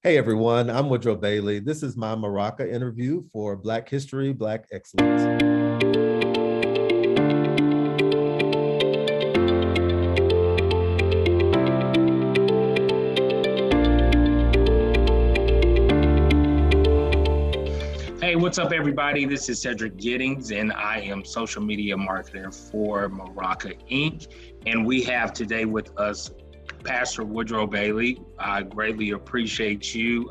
Hey everyone, I'm Woodrow Bailey. This is my MAARHCAC interview for Black History, Black Excellence. Hey, what's up, everybody? This is Cedric Giddings, and I am social media marketer for MAARHCAC Inc. And we have today with us Pastor Woodrow Bailey. I greatly appreciate you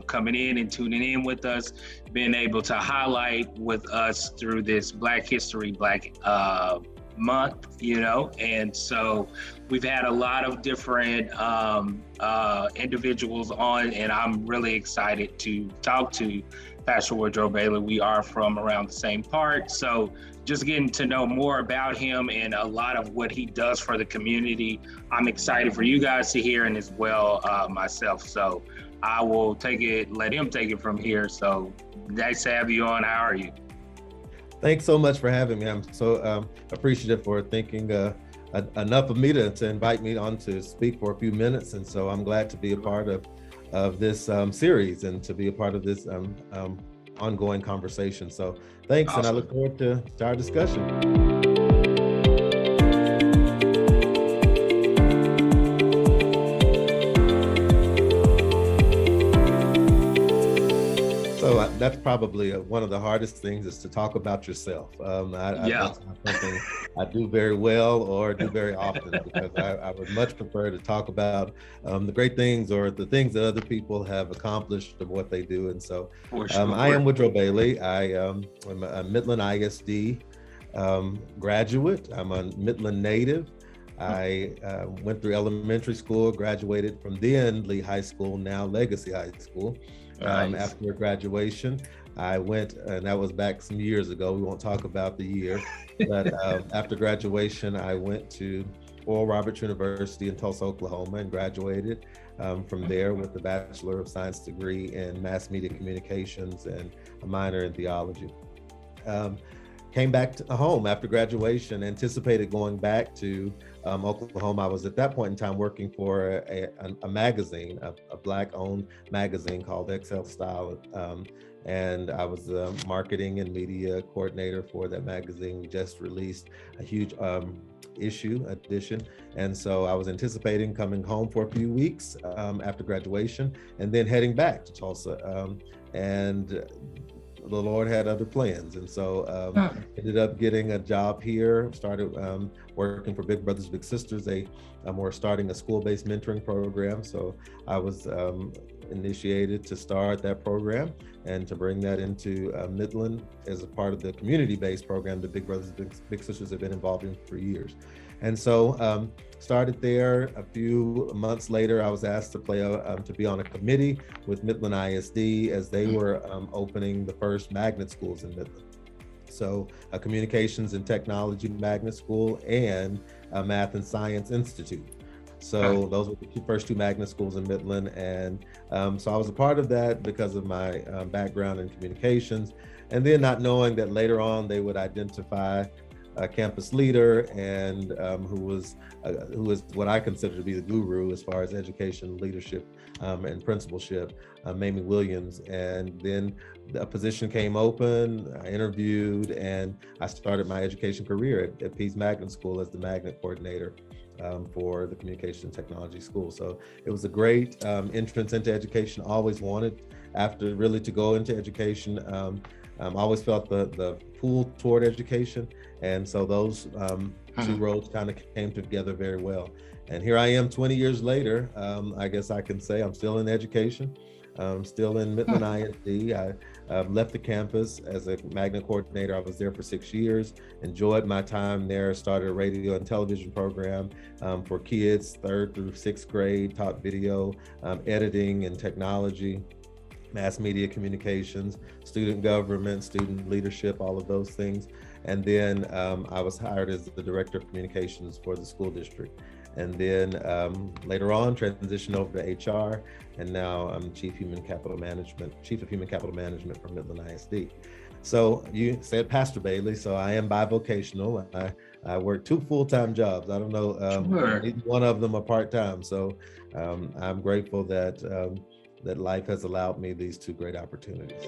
coming in and tuning in with us, being able to highlight with us through this Black History, Black month, and so we've had a lot of different individuals on, and I'm really excited to talk to Pastor Woodrow Bailey. We are from around the same part, so just getting to know more about him and a lot of what he does for the community. I'm excited for you guys to hear, and as well myself. So I will let him take it from here. So nice to have you on. How are you? Thanks so much for having me. I'm so appreciative for thinking enough of me to invite me on to speak for a few minutes. And so I'm glad to be a part of this series and to be a part of this ongoing conversation. So thanks, awesome. And I look forward to our discussion. So that's probably one of the hardest things, is to talk about yourself. That's not something I do very well or do very often, because I would much prefer to talk about the great things or the things that other people have accomplished and what they do. And so I am Woodrow Bailey. I'm a Midland ISD graduate. I'm a Midland native. I went through elementary school, graduated from then Lee High School, now Legacy High School. Nice. After graduation, I went, and that was back some years ago. We won't talk about the year, but after graduation, I went to Oral Roberts University in Tulsa, Oklahoma, and graduated from there with a Bachelor of Science degree in Mass Media Communications and a minor in theology. Came back to home after graduation, anticipated going back to Oklahoma. I was at that point in time working for a magazine, a Black-owned magazine called XL Style, and I was the marketing and media coordinator for that magazine. We just released a huge edition, and so I was anticipating coming home for a few weeks after graduation, and then heading back to Tulsa, and the Lord had other plans. And so ended up getting a job here, started working for Big Brothers Big Sisters. They were starting a school-based mentoring program. So I was initiated to start that program and to bring that into Midland as a part of the community-based program that Big Brothers Big Sisters have been involved in for years. And so started there. A few months later, I was asked to be on a committee with Midland ISD as they were opening the first magnet schools in Midland. So a communications and technology magnet school and a math and science institute. So those were the first two magnet schools in Midland. And so I was a part of that because of my background in communications. And then not knowing that later on they would identify a campus leader and who is what I consider to be the guru as far as education, leadership, and principalship, Mamie Williams. And then a position came open, I interviewed, and I started my education career at Pease Magnet School as the magnet coordinator for the Communication Technology School. So it was a great entrance into education. Always wanted, after really, to go into education. Always felt the pull toward education. And so those two roads kind of came together very well. And here I am 20 years later. I guess I can say I'm still in education. Still in Midland ISD. I left the campus as a magnet coordinator. I was there for 6 years, enjoyed my time there, started a radio and television program for kids, 3rd through 6th grade, taught video, editing and technology, mass media communications, student government, student leadership, all of those things. And then I was hired as the director of communications for the school district. And then later on, transitioned over to HR, and now I'm Chief of Human Capital Management for Midland ISD. So you said Pastor Bailey, so I am bivocational. I work 2 full-time jobs. I don't know, Sure. one of them are part-time. So I'm grateful that that life has allowed me these two great opportunities.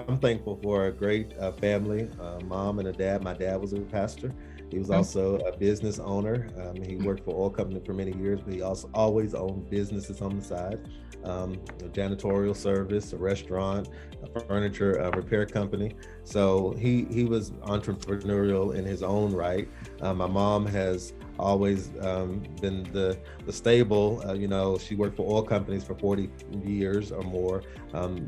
I'm thankful for a great family, mom and a dad. My dad was a pastor. He was also a business owner. He worked for an oil company for many years, but he also always owned businesses on the side, a janitorial service, a restaurant, a furniture repair company. So he was entrepreneurial in his own right. My mom has always been the stable, she worked for oil companies for 40 years or more.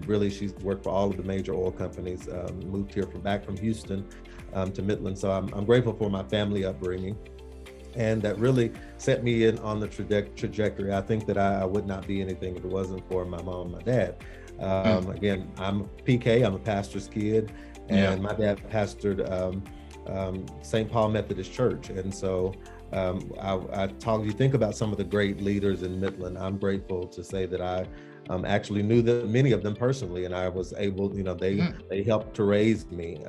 Really, she's worked for all of the major oil companies, moved here back from Houston to Midland. So I'm grateful for my family upbringing. And that really set me in on the trajectory. I think that I would not be anything if it wasn't for my mom and my dad. Again, I'm a PK, I'm a pastor's kid, and my dad pastored St. Paul Methodist Church. And so you think about some of the great leaders in Midland. I'm grateful to say that I actually knew many of them personally, and I was able, they helped to raise me.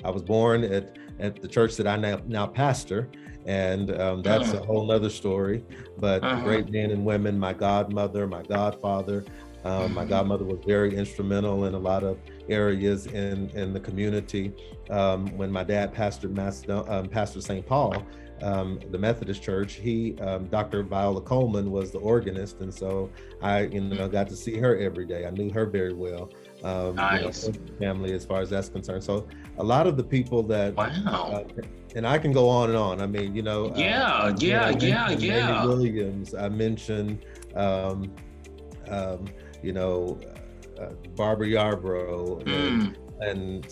I was born at the church that I now pastor, and that's a whole nother story. But great men and women, my godmother, my godfather. My godmother was very instrumental in a lot of areas in the community. When my dad pastored St. Paul, the Methodist Church, Dr. Viola Coleman was the organist, and so I, got to see her every day. I knew her very well. Nice. Family, as far as that's concerned. So a lot of the people that, and I can go on and on. I mean, Amy Williams. I mentioned, Barbara Yarbrough, and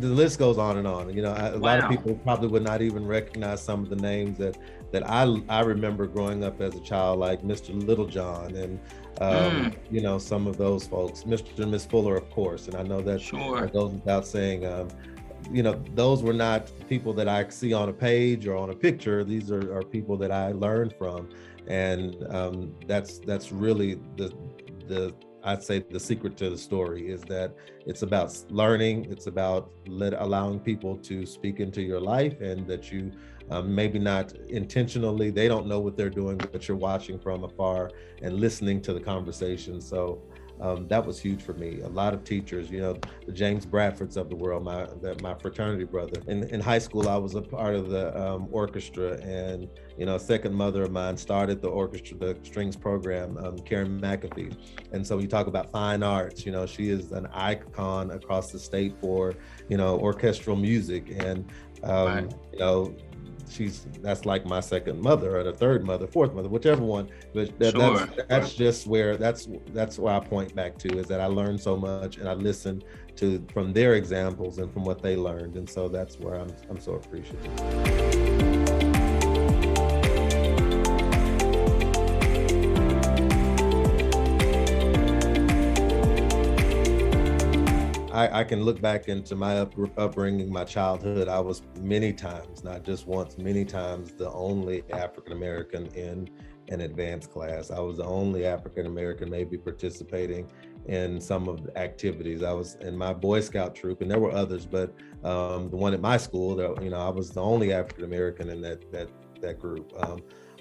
the list goes on and on. A lot of people probably would not even recognize some of the names that I remember growing up as a child, like Mr. Littlejohn and some of those folks, Mr. and Miss Fuller, of course. And I know that goes without saying. Those were not people that I see on a page or on a picture. These are people that I learned from, and that's really I'd say the secret to the story is that it's about learning. It's about allowing people to speak into your life, and that you maybe not intentionally, they don't know what they're doing, but you're watching from afar and listening to the conversation. So that was huge for me. A lot of teachers, the James Bradfords of the world, my fraternity brother. In high school, I was a part of the orchestra, and a second mother of mine started the orchestra, the strings program, Karen McAfee. And so when you talk about fine arts, she is an icon across the state for, orchestral music. And, that's like my second mother or the third mother, fourth mother, whichever one. But that's just where that's where I point back to, is that I learned so much, and I listened from their examples and from what they learned. And so that's where I'm so appreciative. I can look back into my upbringing, my childhood. I was many times, not just once, many times, the only African-American in an advanced class. I was the only African-American maybe participating in some of the activities. I was in my Boy Scout troop, and there were others, but the one at my school, I was the only African-American in that group.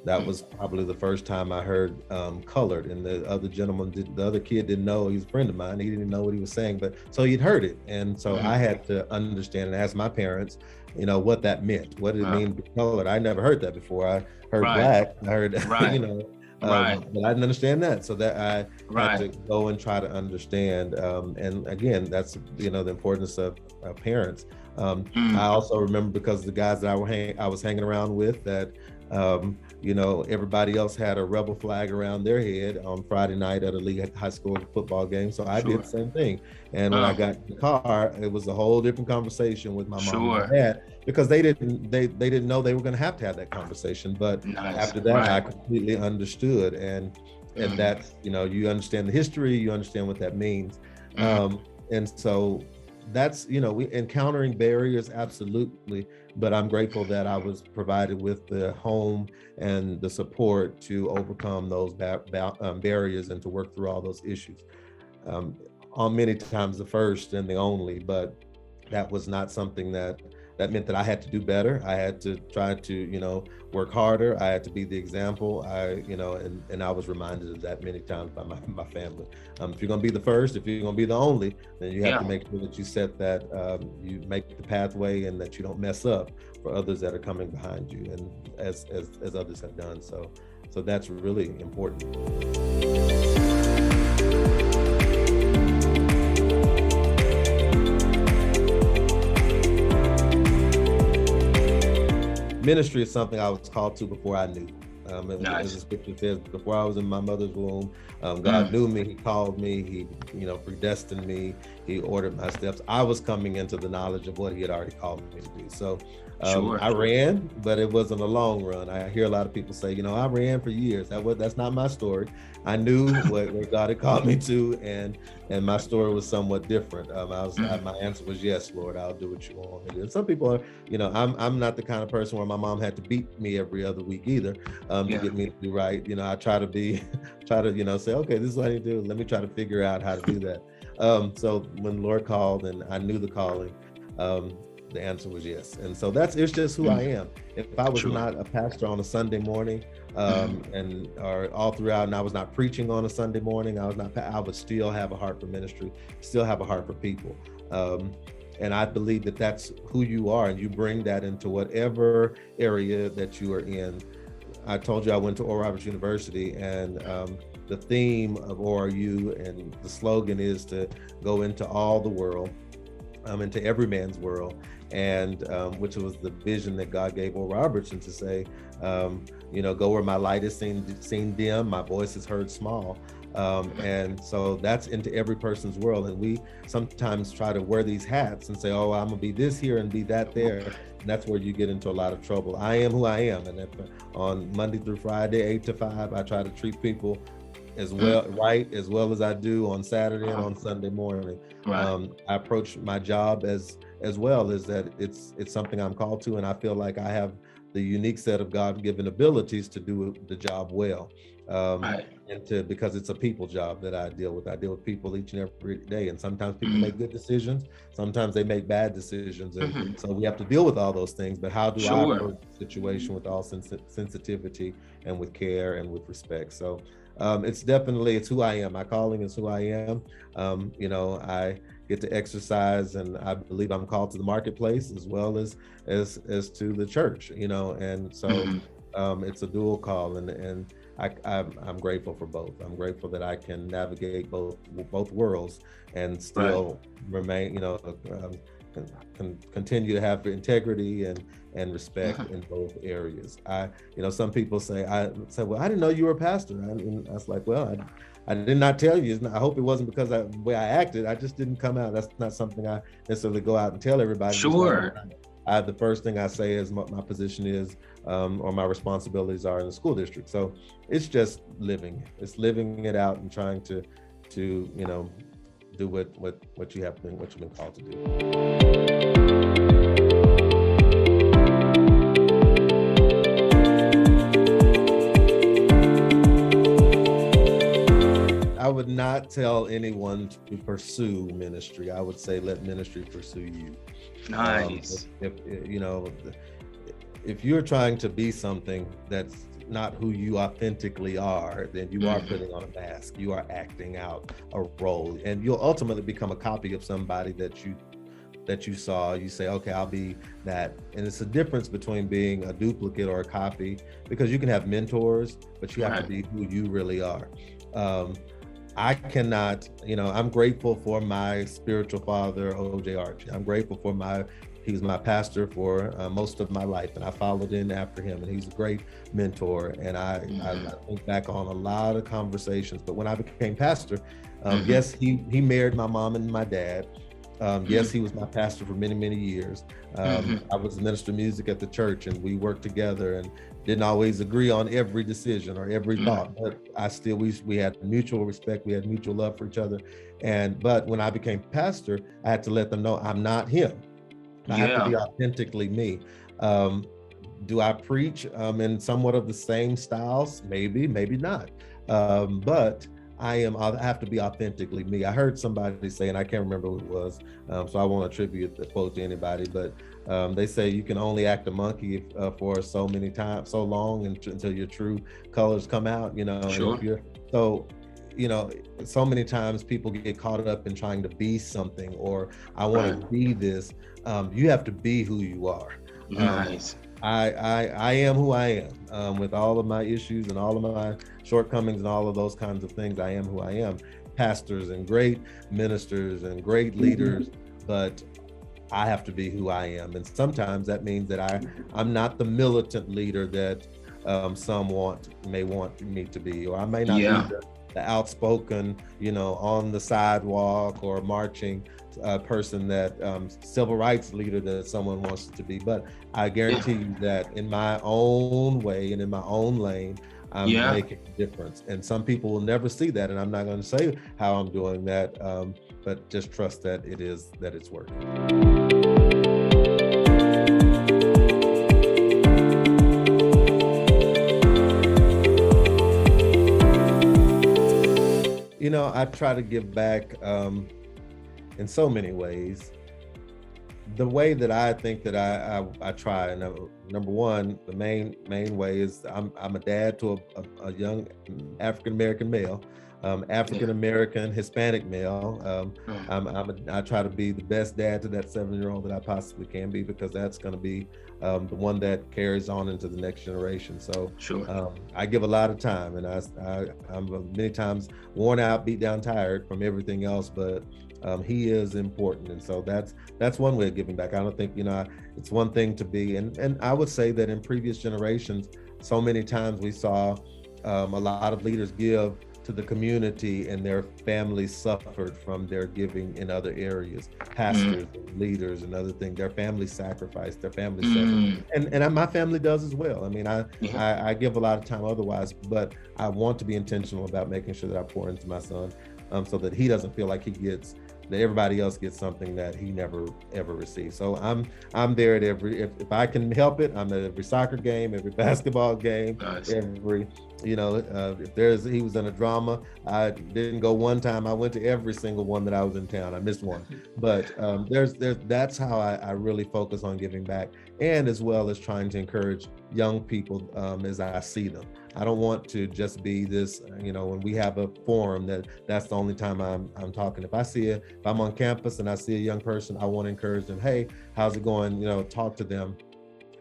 That was probably the first time I heard colored, and the other kid didn't know. He was a friend of mine. He didn't know what he was saying, but so he'd heard it. And so I had to understand and ask my parents, what that meant. What did it mean to be colored? I never heard that before. I heard black. I heard, but I didn't understand that. So that I had to go and try to understand. And again, that's, the importance of parents. I also remember, because the guys that I was hanging around with, that everybody else had a rebel flag around their head on Friday night at a league high school football game. So I did the same thing. And when I got in the car, it was a whole different conversation with my mom and my dad, because they didn't know they were going to have that conversation. But after that, I completely understood. And that's, you understand the history, you understand what that means. And so that's, we encountering barriers, absolutely. But I'm grateful that I was provided with the home and the support to overcome those barriers and to work through all those issues. on many times the first and the only, but that was not something that meant that I had to do better. I had to try to, work harder. I had to be the example. And I was reminded of that many times by my family. If you're going to be the first, if you're going to be the only, then you have to make sure that you set that, you make the pathway and that you don't mess up for others that are coming behind you, and as others have done. So that's really important. Ministry is something I was called to before I knew. As the scripture says, before I was in my mother's womb, God knew me, he called me, he, predestined me, he ordered my steps. I was coming into the knowledge of what he had already called me to do. So I ran, but it wasn't a long run. I hear a lot of people say, I ran for years. That's not my story. I knew where God had called me to, and my story was somewhat different. My answer was, yes, Lord, I'll do what you want me to do. And some people are, I'm not the kind of person where my mom had to beat me every other week either to get me to do right. I try to say, okay, this is what I need to do. Let me try to figure out how to do that. So when the Lord called and I knew the calling, the answer was yes. And so it's just who I am. If I was not a pastor on a Sunday morning, or all throughout, and I was not preaching on a Sunday morning, I would still have a heart for ministry, still have a heart for people. And I believe that that's who you are, and you bring that into whatever area that you are in. I told you I went to Oral Roberts University, and the theme of ORU and the slogan is to go into all the world, into every man's world, and which was the vision that God gave Oral Roberts, and to say, go where my light is seen dim, my voice is heard small. And so that's into every person's world. And we sometimes try to wear these hats and say, oh, I'm gonna be this here and be that there. And that's where you get into a lot of trouble. I am who I am. And on Monday through Friday, 8 to 5, I try to treat people as well as I do on Saturday and on Sunday morning. I approach my job as well as that it's something I'm called to, and I feel like I have the unique set of God-given abilities to do the job well. Because it's a people job that I deal with. I deal with people each and every day, and sometimes people make good decisions, sometimes they make bad decisions, and so we have to deal with all those things. But how do I approach the situation with all sensitivity and with care and with respect? So it's who I am. My calling is who I am. I get to exercise, and I believe I'm called to the marketplace as well as to the church, and so it's a dual call, and I'm grateful for both. I'm grateful that I can navigate both worlds and still remain, continue to have integrity and respect in both areas. Some people say, well, I didn't know you were a pastor. I was like, well, I did not tell you. I hope it wasn't because of the way I acted. I just didn't come out. That's not something I necessarily go out and tell everybody. The first thing I say is my position is, or my responsibilities are in the school district. So it's just living it out and trying to do what you've been called to do. I would not tell anyone to pursue ministry. I would say let ministry pursue you. Nice. If you're trying to be something that's not who you authentically are, then you are putting on a mask. You are acting out a role, and you'll ultimately become a copy of somebody that you saw. You say, okay, I'll be that. And it's a difference between being a duplicate or a copy, because you can have mentors, but you have to be who you really are. I cannot, I'm grateful for my spiritual father, O.J. Archie. I'm grateful for he was my pastor for most of my life, and I followed in after him, and he's a great mentor. And I think back on a lot of conversations, but when I became pastor, yes, he married my mom and my dad. Yes, he was my pastor for many, many years. I was the minister of music at the church, and we worked together and didn't always agree on every decision or every thought, but we had mutual respect, we had mutual love for each other. But when I became pastor, I had to let them know I'm not him. I have to be authentically me. Do I preach in somewhat of the same styles? Maybe, maybe not. But I have to be authentically me. I heard somebody say, and I can't remember who it was, so I won't attribute the quote to anybody, but they say you can only act a monkey for so long until your true colors come out, Sure. and if you're, so many times people get caught up in trying to be something, or I want to be this. You have to be who you are. Nice. I am who I am, with all of my issues and all of my shortcomings and all of those kinds of things. I am who I am. Pastors and great ministers and great leaders, but I have to be who I am. And sometimes that means that I'm not the militant leader that some may want me to be, or I may not be the outspoken, on the sidewalk or marching person that civil rights leader that someone wants to be. But I guarantee you that in my own way and in my own lane, I'm making a difference. And some people will never see that, and I'm not going to say how I'm doing that, but just trust that it's working. I try to give back in so many ways. The way that I think that I try, and number one, the main way is I'm a dad to a young African-American male, African-American Hispanic male. I try to be the best dad to that 7-year-old that I possibly can be, because that's going to be the one that carries on into the next generation. So I give a lot of time, and I'm many times worn out, beat down, tired from everything else, but he is important. And so that's one way of giving back. I don't think, it's one thing to be, and I would say that in previous generations, so many times we saw a lot of leaders give to the community, and their families suffered from their giving in other areas. Pastors, leaders, and other things, their families sacrificed, their families suffered. And my family does as well. I mean, I give a lot of time otherwise, but I want to be intentional about making sure that I pour into my son, so that he doesn't feel like that everybody else gets something that he never ever received. So I'm there at if I can help it, I'm at every soccer game, every basketball game, every, if he was in a drama, I didn't go one time, I went to every single one that I was in town. I missed one, but that's how I really focus on giving back, and as well as trying to encourage young people as I see them. I don't want to just be this, when we have a forum, that's the only time I'm talking. If I'm on campus and I see a young person, I want to encourage them. Hey, how's it going? Talk to them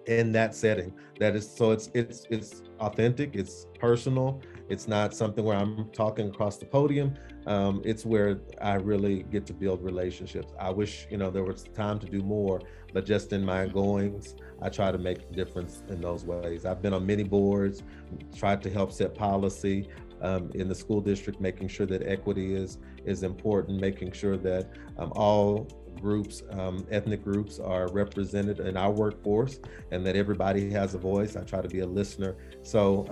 in that setting. It's authentic, it's personal. It's not something where I'm talking across the podium. It's where I really get to build relationships. I wish, there was time to do more, but just in my goings, I try to make a difference in those ways. I've been on many boards, tried to help set policy in the school district, making sure that equity is important, making sure that all groups, ethnic groups are represented in our workforce, and that everybody has a voice. I try to be a listener. So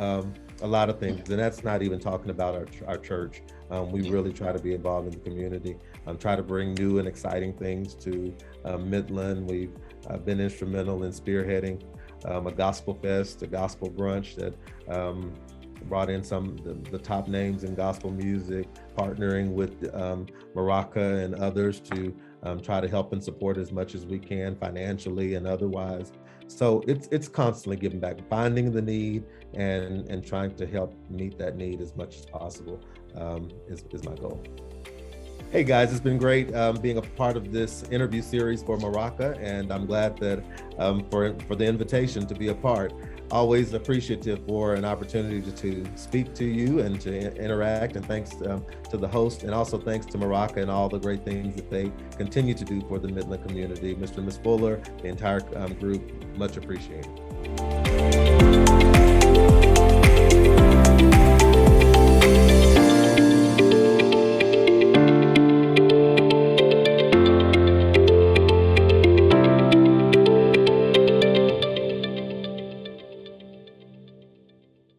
a lot of things, and that's not even talking about our church. We really try to be involved in the community, try to bring new and exciting things to Midland. We've been instrumental in spearheading a gospel fest, a gospel brunch that brought in some the top names in gospel music, partnering with MAARHCAC and others to try to help and support as much as we can financially and otherwise. So it's constantly giving back, finding the need and trying to help meet that need as much as possible is my goal. Hey guys, it's been great being a part of this interview series for MAARHCAC, and I'm glad that for the invitation to be a part. Always appreciative for an opportunity to speak to you and to interact, and thanks to the host, and also thanks to MAARHCAC and all the great things that they continue to do for the Midland community. Mr. and Ms. Fuller, the entire group, much appreciated.